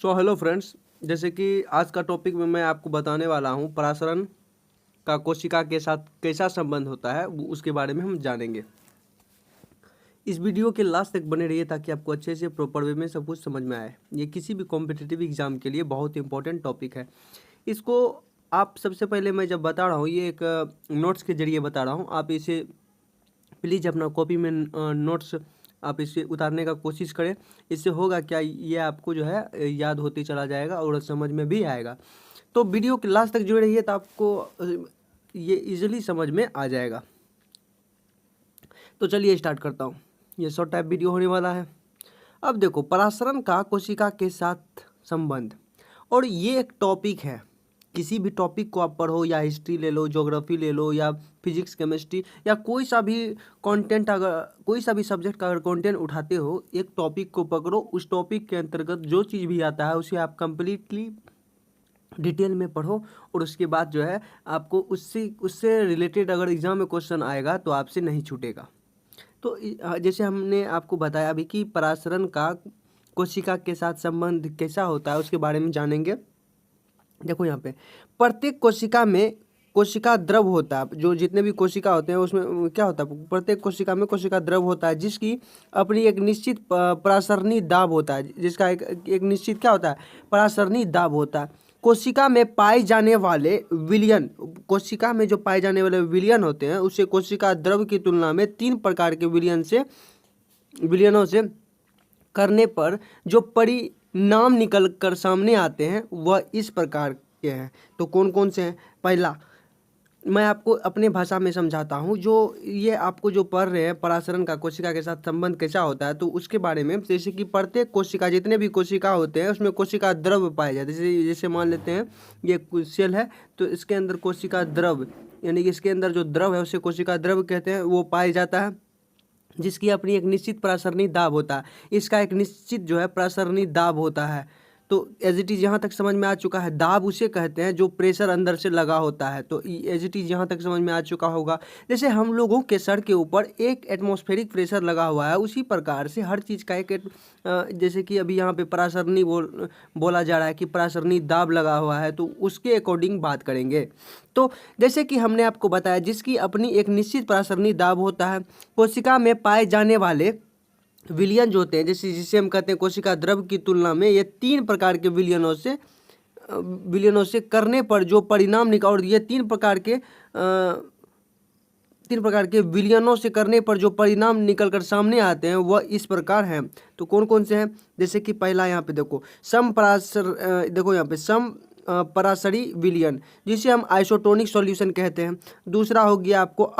Hello friends, जैसे कि आज का टॉपिक में मैं आपको बताने वाला हूँ परासरण का कोशिका के साथ कैसा संबंध होता है उसके बारे में हम जानेंगे। इस वीडियो के लास्ट तक बने रहिए ताकि आपको अच्छे से प्रॉपर वे में सब कुछ समझ में आए। ये किसी भी कॉम्पिटिटिव एग्जाम के लिए बहुत इंपॉर्टेंट टॉपिक है। इसको आप सबसे पहले मैं जब बता रहा हूँ ये एक नोट्स के जरिए बता रहा हूँ। आप इसे प्लीज़ अपना कॉपी में नोट्स आप इसे उतारने का कोशिश करें। इससे होगा क्या, ये आपको जो है याद होते चला जाएगा और समझ में भी आएगा। तो वीडियो के लास्ट तक जुड़े रहिए तो आपको ये इजीली समझ में आ जाएगा। तो चलिए स्टार्ट करता हूँ। ये शॉर्ट टाइप वीडियो होने वाला है। अब देखो, परासरण का कोशिका के साथ संबंध, और ये एक टॉपिक है। किसी भी टॉपिक को आप पढ़ो, या हिस्ट्री ले लो, ज्योग्राफी ले लो, या फिजिक्स, केमिस्ट्री, या कोई सा भी कंटेंट, अगर कोई सा भी सब्जेक्ट का अगर कंटेंट उठाते हो, एक टॉपिक को पकड़ो, उस टॉपिक के अंतर्गत जो चीज़ भी आता है उसे आप कंप्लीटली डिटेल में पढ़ो, और उसके बाद जो है आपको उससे रिलेटेड अगर एग्जाम में क्वेश्चन आएगा तो आपसे नहीं छूटेगा। तो जैसे हमने आपको बताया अभी कि परासरण का कोशिका के साथ संबंध कैसा होता है उसके बारे में जानेंगे। देखो यहाँ पे प्रत्येक कोशिका में कोशिका द्रव होता है। जो जितने भी कोशिका होते हैं उसमें क्या होता है, प्रत्येक कोशिका में कोशिका द्रव होता है जिसकी अपनी एक निश्चित परासरणी दाब होता है, जिसका एक निश्चित क्या होता है, परासरणी दाब होता है। कोशिका में पाए जाने वाले विलयन, कोशिका में जो पाए जाने वाले विलयन होते हैं उसे कोशिका द्रव की तुलना में 3 प्रकार के विलयनों से करने पर जो परिणाम निकल कर सामने आते हैं वह इस प्रकार के हैं। तो कौन कौन से हैं? पहला मैं आपको अपने भाषा में समझाता हूँ। जो ये आपको जो पढ़ रहे हैं परासरण का कोशिका के साथ संबंध कैसा होता है, तो उसके बारे में, जैसे कि प्रत्येक कोशिका, जितने भी कोशिका होते हैं उसमें कोशिका द्रव पाए जाते हैं। जैसे मान लेते हैं ये सेल है, तो इसके अंदर कोशिका द्रव, यानी कि इसके अंदर जो द्रव है उसे कोशिका द्रव कहते हैं, वो पाया जाता है, जिसकी अपनी एक निश्चित परासरणी दाब होता है। इसका एक निश्चित जो है परासरणी दाब होता है। तो एज इट इज़ यहाँ तक समझ में आ चुका है। दाब उसे कहते हैं जो प्रेशर अंदर से लगा होता है। तो एज इट इज़ यहाँ तक समझ में आ चुका होगा। जैसे हम लोगों के सर के ऊपर एक एटमॉस्फेरिक प्रेशर लगा हुआ है, उसी प्रकार से हर चीज़ का जैसे कि अभी यहाँ पे परासरणी बोला जा रहा है कि परासरणी दाब लगा हुआ है, तो उसके अकॉर्डिंग बात करेंगे। तो जैसे कि हमने आपको बताया जिसकी अपनी एक निश्चित परासरणी दाब होता है, कोशिका में पाए जाने वाले विलयन जो होते हैं, जैसे जिसे हम कहते हैं कोशिका द्रव की तुलना में, ये 3 प्रकार के विलयनों से करने पर जो परिणाम निकल, और ये 3 प्रकार के विलयनों से करने पर जो परिणाम निकल कर सामने आते हैं वह इस प्रकार हैं। तो कौन कौन से हैं? जैसे कि पहला यहाँ पे देखो देखो यहाँ पे परासरी विलयन, जिसे हम आइसोटोनिक सॉल्यूशन कहते हैं। दूसरा हो गया आपको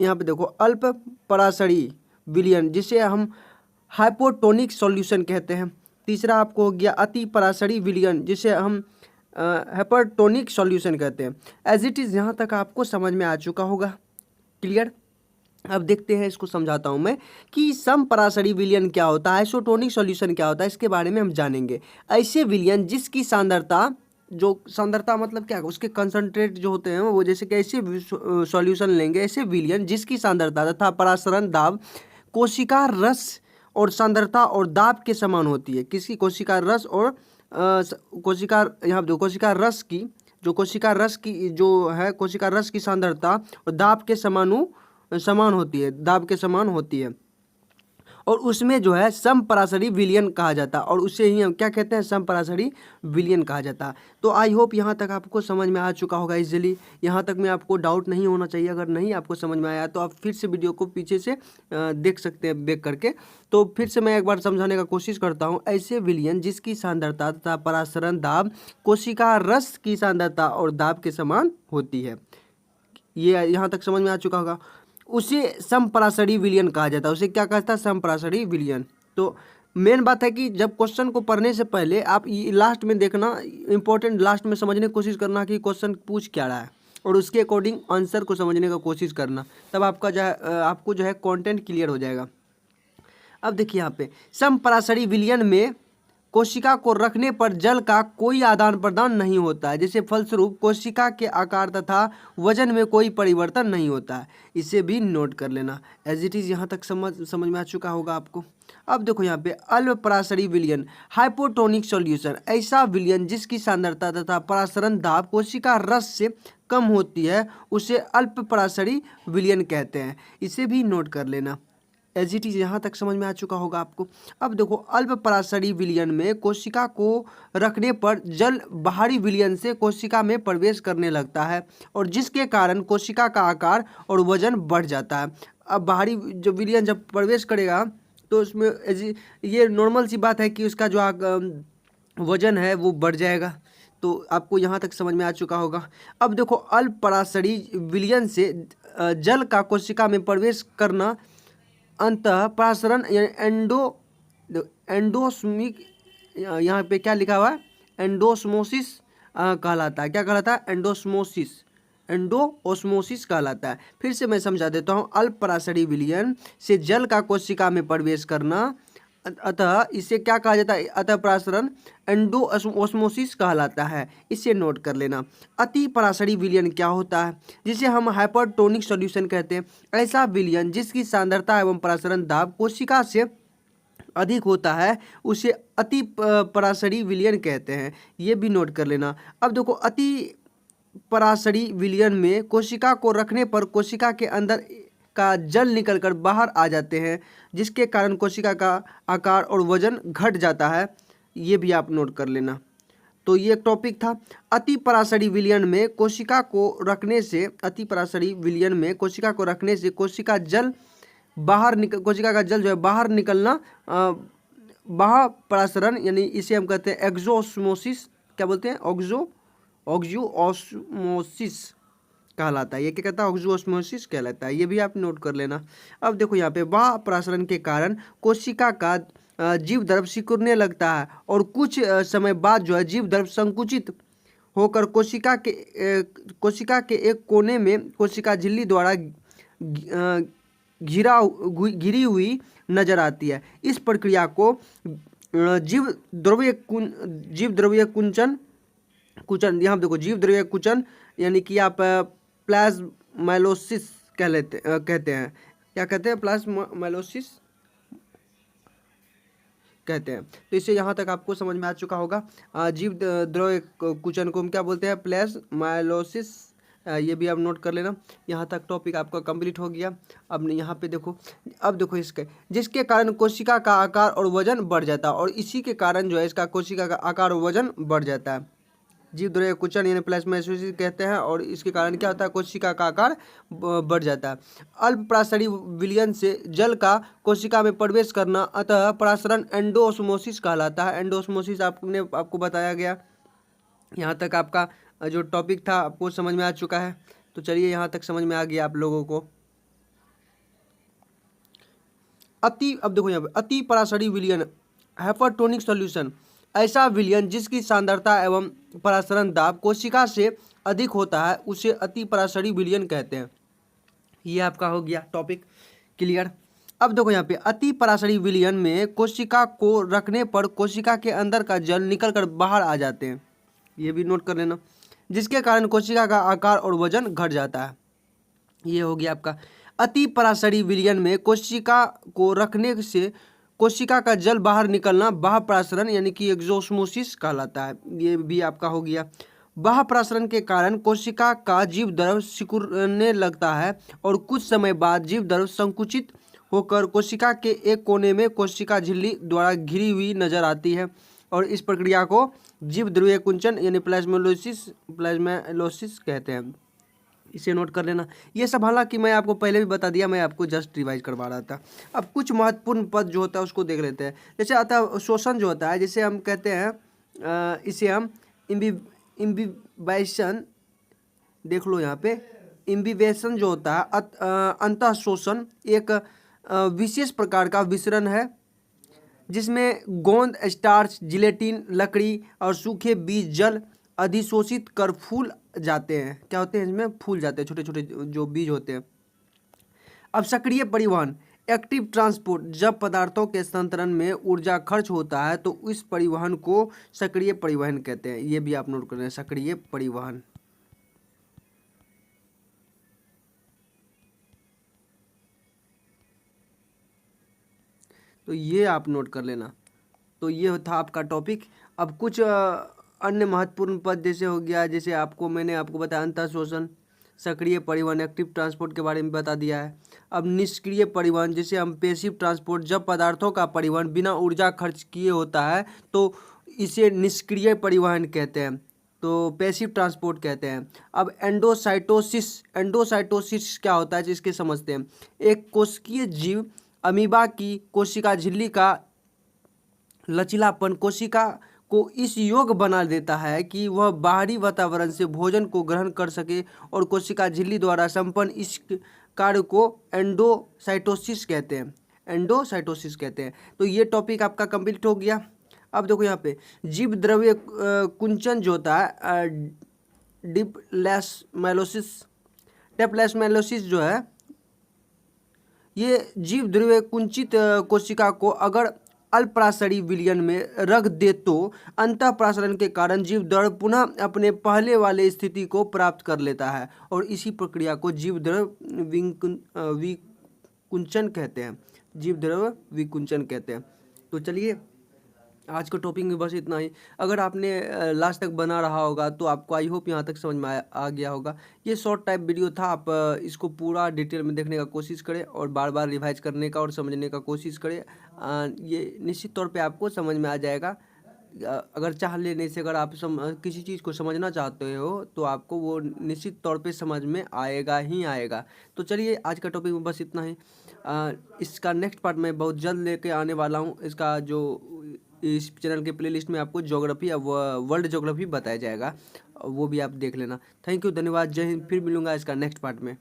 यहाँ पे देखो अल्प परासरी विलयन, जिसे हम हाइपोटोनिक सॉल्यूशन कहते हैं। तीसरा आपको हो गया अति परासरी विलयन, जिसे हम हाइपरटोनिक सॉल्यूशन कहते हैं। एज इट इज़ यहाँ तक आपको समझ में आ चुका होगा। क्लियर? अब देखते हैं, इसको समझाता हूँ मैं कि समपरासरी विलयन क्या होता है, आइसोटोनिक सॉल्यूशन क्या होता है, इसके बारे में हम जानेंगे। ऐसे विलयन जिसकी सांद्रता, जो सांद्रता मतलब क्या है, उसके कंसंट्रेट जो होते हैं वो, जैसे कि ऐसे सॉल्यूशन लेंगे, ऐसे विलयन जिसकी सांद्रता तथा परासरण दाब कोशिका रस और सांद्रता और दाब के समान होती है। किसी कोशिका रस और कोशिका, यहाँ देखो कोशिका रस की जो है कोशिका रस की सांद्रता और दाब के समान होती है, दाब के समान होती है, और उसमें जो है समपरासरी विलयन कहा जाता है, और उसे ही हम क्या कहते हैं, समपरासरी विलयन कहा जाता है। तो आई होप यहाँ तक आपको समझ में आ चुका होगा इजीली। यहाँ तक में आपको डाउट नहीं होना चाहिए। अगर नहीं आपको समझ में आया तो आप फिर से वीडियो को पीछे से देख सकते हैं बैक करके। तो फिर से मैं एक बार समझाने का कोशिश करता हूँ। ऐसे विलयन जिसकी सांद्रता तथा परासरण दाब कोशिका रस की सांद्रता और दाब के समान होती है, ये यहाँ तक समझ में आ चुका होगा। उसे समपरासरी विलयन कहा जाता है। उसे क्या कहता है? समपरासरी विलयन। तो मेन बात है कि जब क्वेश्चन को पढ़ने से पहले आप लास्ट में देखना, इंपॉर्टेंट लास्ट में समझने की कोशिश करना कि क्वेश्चन पूछ क्या रहा है, और उसके अकॉर्डिंग आंसर को समझने का कोशिश करना। तब आपको जो है कंटेंट क्लियर हो जाएगा। अब देखिए यहाँ पे समपरासरी विलयन में कोशिका को रखने पर जल का कोई आदान प्रदान नहीं होता है, जिससे फलस्वरूप कोशिका के आकार तथा वजन में कोई परिवर्तन नहीं होता है। इसे भी नोट कर लेना। एज इट इज़ यहाँ तक समझ में आ चुका होगा आपको। अब देखो यहाँ पे अल्प पराशरी विलयन हाइपोटोनिक सॉल्यूशन, ऐसा विलयन जिसकी सांद्रता तथा परासरण दाब कोशिका रस से कम होती है उसे अल्प पराशरी विलयन कहते हैं। इसे भी नोट कर लेना। एज इट इज यहाँ तक समझ में आ चुका होगा आपको। अब देखो अल्प पराशरी विलयन में कोशिका को रखने पर जल बाहरी विलयन से कोशिका में प्रवेश करने लगता है और जिसके कारण कोशिका का आकार और वजन बढ़ जाता है। अब बाहरी जो विलयन जब प्रवेश करेगा तो उसमें ये नॉर्मल सी बात है कि उसका जो वजन है वो बढ़ जाएगा। तो आपको यहाँ तक समझ में आ चुका होगा। अब देखो अल्प पराशरी विलयन से जल का कोशिका में प्रवेश करना अंतः परासरण एंडोस्मिक, यहाँ पे क्या लिखा हुआ है, एंडोस्मोसिस कहलाता है। क्या कहलाता है? एंडोस्मोसिस कहलाता है। फिर से मैं समझा देता हूँ। अल्प पराशरी विलयन से जल का कोशिका में प्रवेश करना, अतः इसे क्या कहा जाता है? अतः परासरण एंडोस्मोसिस कहलाता है। इसे नोट कर लेना। अति पराशरी विलयन क्या होता है? जिसे हम हाइपरटोनिक सॉल्यूशन कहते हैं। ऐसा विलयन जिसकी सांद्रता एवं परासरण दाब कोशिका से अधिक होता है उसे अति पराशरी विलयन कहते हैं। ये भी नोट कर लेना। अब देखो अति पराशरी विलयन में कोशिका को रखने पर कोशिका के अंदर का जल निकलकर बाहर आ जाते हैं, जिसके कारण कोशिका का आकार और वजन घट जाता है। ये भी आप नोट कर लेना। तो ये एक टॉपिक था। अति पराशरी विलयन में कोशिका को रखने से कोशिका का जल जो है बाहर निकलना बाह्य परासरण, यानी इसे हम कहते हैं एक्सोस्मोसिस। क्या बोलते हैं? ऑक्सोस्मोसिस कहलाता है। ये क्या कहता है? ऑक्सोस्मोसिस कहलाता है। ये भी आप नोट कर लेना। अब देखो यहाँ पे बाह्य परासरण के कारण कोशिका का जीव द्रव सिकुड़ने लगता है और कुछ समय बाद जो है जीव द्रव संकुचित होकर कोशिका के एक कोने में कोशिका झिल्ली द्वारा घिरी हुई नजर आती है। इस प्रक्रिया को जीव द्रव्य कुंचन, यहाँ देखो जीव द्रव्य कुंचन यानी कि आप प्लाज्माइलोसिस कहते हैं। क्या कहते हैं? प्लाज्माइलोसिस कहते हैं। तो इससे यहाँ तक आपको समझ में आ चुका होगा। जीव द्रव्य कुंचन को हम क्या बोलते हैं? प्लाज्माइलोसिस। ये भी आप नोट कर लेना। यहाँ तक टॉपिक आपका कंप्लीट हो गया। अब यहाँ पे देखो, अब देखो जिसके कारण कोशिका का आकार और वजन बढ़ जाता है और इसी के कारण जो है इसका कोशिका का आकार और वजन बढ़ जाता है। जीव द्रव्य कुंचन यानी प्लाज्माइलोसिस कहते हैं और इसके कारण क्या होता है? कोशिका का आकार बढ़ जाता है। अल्प पराशरी विलयन से जल का कोशिका में प्रवेश करना अतः परासरण एंडोस्मोसिस कहलाता है। एंडोस्मोसिस आपको बताया गया। यहाँ तक आपका जो टॉपिक था आपको समझ में आ चुका है। तो चलिए यहाँ तक समझ में आ गया आप लोगों को। अब देखो यहाँ पे अति पराशरी विलयन हाइपरटोनिक सॉल्यूशन, ऐसा विलयन जिसकी सांद्रता एवं परासरण दाब कोशिका से अधिक होता है उसे अति पराशरी विलयन कहते हैं। ये आपका हो गया टॉपिक क्लियर। अब देखो यहाँ पे अति पराशरी विलयन में कोशिका को रखने पर कोशिका के अंदर का जल निकलकर बाहर आ जाते हैं। ये भी नोट कर लेना। जिसके कारण कोशिका का आकार और वजन घट जाता है। ये हो गया आपका। अति पराशरी विलयन में कोशिका को रखने से कोशिका का जल बाहर निकलना बाह्य परासरण यानी कि एक्सोस्मोसिस कहलाता है। ये भी आपका हो गया। बाह्य परासरण के कारण कोशिका का जीव द्रव सिकुड़ने लगता है और कुछ समय बाद जीव द्रव संकुचित होकर कोशिका के एक कोने में कोशिका झिल्ली द्वारा घिरी हुई नजर आती है और इस प्रक्रिया को जीव द्रव्य कुंचन यानी प्लाज्माइलोसिस कहते हैं। इसे नोट कर लेना। ये सब हालांकि मैं आपको पहले भी बता दिया, मैं आपको जस्ट रिवाइज करवा रहा था। अब कुछ महत्वपूर्ण पद जो होता है उसको देख लेते हैं। जैसे अतः शोषण जो होता है, जैसे हम कहते हैं इसे हम इम्बिबेशन, देख लो यहाँ पे इम्बिबेशन जो होता है अंतः शोषण एक विशेष प्रकार का विसरण है जिसमें गोंद, स्टार्च, जिलेटिन, लकड़ी और सूखे बीज जल अधिशोषित कर फूल जाते हैं। क्या होते हैं? इसमें फूल जाते हैं, छोटे छोटे जो बीज होते हैं। अब सक्रिय परिवहन एक्टिव ट्रांसपोर्ट, जब पदार्थों के स्थानांतरण में ऊर्जा खर्च होता है तो इस परिवहन को सक्रिय परिवहन कहते हैं। ये भी आप नोट कर लें, सक्रिय परिवहन। तो ये आप नोट कर लेना। तो ये था आपका टॉपिक। अब कुछ अन्य महत्वपूर्ण पद जैसे हो गया, जैसे मैंने आपको बताया अंतः शोषण, सक्रिय परिवहन, एक्टिव ट्रांसपोर्ट के बारे में बता दिया है। अब निष्क्रिय परिवहन, जैसे हम पैसिव ट्रांसपोर्ट, जब पदार्थों का परिवहन बिना ऊर्जा खर्च किए होता है तो इसे निष्क्रिय परिवहन कहते हैं, तो पैसिव ट्रांसपोर्ट कहते हैं। अब एंडोसाइटोसिस, एंडोसाइटोसिस क्या होता है जिसके समझते हैं। एक कोशिकीय जीव अमीबा की कोशिका झिल्ली का लचीलापन कोशिका को इस योग्य बना देता है कि वह बाहरी वातावरण से भोजन को ग्रहण कर सके और कोशिका झिल्ली द्वारा संपन्न इस कार्य को एंडोसाइटोसिस कहते हैं, एंडोसाइटोसिस कहते हैं। तो ये टॉपिक आपका कंप्लीट हो गया। अब देखो यहाँ पे जीव द्रव्य कुंचन जो होता है, डेप्लास्मेलोसिस जो है, ये जीव द्रव्य कुंचित कोशिका को अगर अल्पप्रासरी विलयन में रख दे तो अंतःप्रासरण के कारण जीव द्रव्य पुनः अपने पहले वाले स्थिति को प्राप्त कर लेता है और इसी प्रक्रिया को जीव द्रव्य विकुंचन कहते हैं, जीव द्रव्य विकुंचन कहते हैं। तो चलिए आज का टॉपिक में बस इतना ही। अगर आपने लास्ट तक बना रहा होगा तो आपको आई होप यहाँ तक समझ में आ गया होगा। ये शॉर्ट टाइप वीडियो था, आप इसको पूरा डिटेल में देखने का कोशिश करें और बार बार रिवाइज करने का और समझने का कोशिश करें। ये निश्चित तौर पे आपको समझ में आ जाएगा। अगर चाह लेने से अगर आप किसी चीज़ को समझना चाहते हो तो आपको वो निश्चित तौर पे समझ में आएगा ही आएगा। तो चलिए आज का टॉपिक में बस इतना ही। इसका नेक्स्ट पार्ट मैं बहुत जल्द लेके आने वाला हूँ। इसका जो इस चैनल के प्लेलिस्ट में आपको ज्योग्राफी या वर्ल्ड ज्योग्राफी बताया जाएगा, वो भी आप देख लेना। थैंक यू, धन्यवाद, जय हिंद। फिर मिलूंगा इसका नेक्स्ट पार्ट में।